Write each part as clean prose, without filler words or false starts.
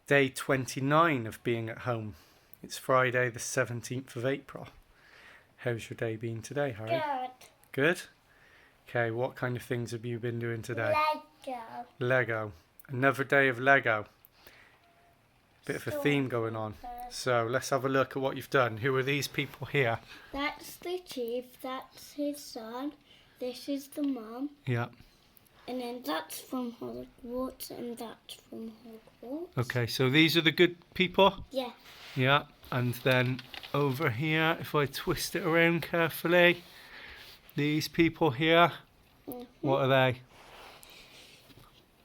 Day 29 of being at home. It's Friday the 17th of April. How's your day been today, Harry? Good. Good? Okay, what kind of things have you been doing today? Lego. Lego. Another day of Lego. Bit of a theme going on. So let's have a look at what you've done. Who are these people here? That's the chief, that's his son, this is the mum, Yeah. and then that's from Hogwarts, and that's from Hogwarts. Okay, so these are the good people? Yeah. Yeah. And then over here, if I twist it around carefully, these people here, what are they?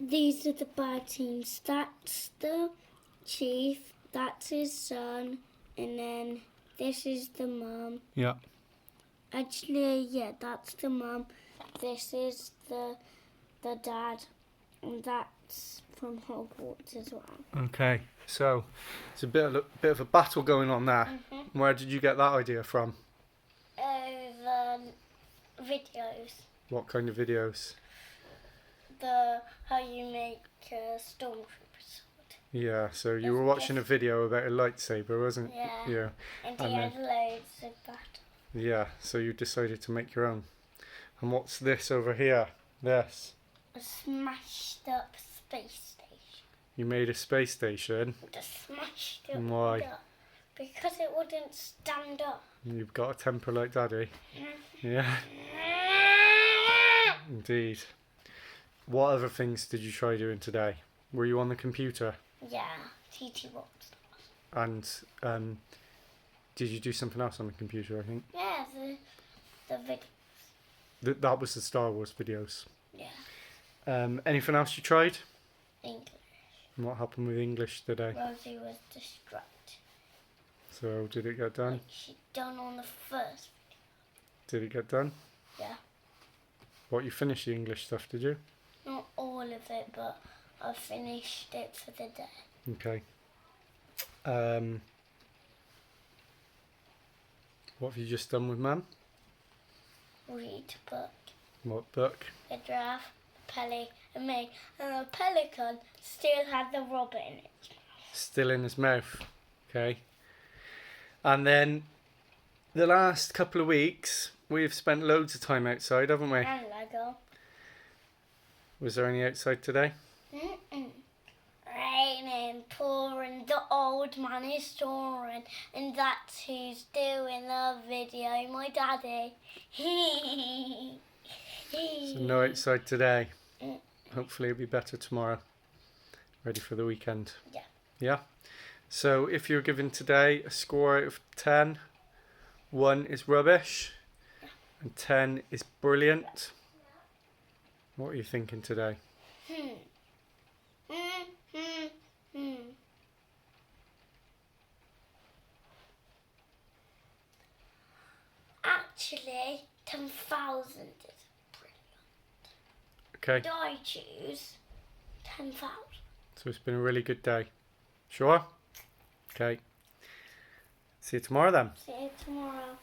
These are the bad teams. That's the chief, that's his son, and then this is the mum. Yeah. Actually, yeah, that's the mum. This is the dad, and that's from Hogwarts as well. Okay, so it's a bit of a battle going on there. Where did you get that idea from? Over videos. What kind of videos? How you make a stormtrooper sword. Yeah, so you were watching a video about a lightsaber, wasn't it? Yeah. Yeah. And he had loads of battle. Yeah, so you decided to make your own. And what's this over here? This. A smashed up space station. You made a space station. Just smashed it Why? up. Because it wouldn't stand up. You've got a temper like Daddy. Yeah, indeed. What other things did you try doing today? Were you on the computer? Yeah, TT Box. And did you do something else on the computer, I think? Yeah, the videos. That was the Star Wars videos. Yeah. Anything else you tried? English. And what happened with English today? Rosie was distracted. So, did it get done? She done on the first Did it get done? video. What, you finished the English stuff, did you? Not all of it, but I finished it for the day. Okay. What have you just done with Mum? Read a book. What book? The Giraffe, Pelly and Me, and the pelican still had the rubber in it. Still in his mouth. Okay. And then the last couple of weeks, we've spent loads of time outside, haven't we? And Lego. Was there any outside today? Raining, pouring, the old man is snoring, and that's who's doing the video, my daddy. So no outside today. Hopefully it'll be better tomorrow. Ready for the weekend. Yeah. Yeah? So if you're given today a score out of 10, 1 is rubbish and 10 is brilliant, what are you thinking today? Actually, 10,000 is brilliant. Okay, Do I choose 10,000? so it's been a really good day. Sure? Okay. See you tomorrow then. See you tomorrow.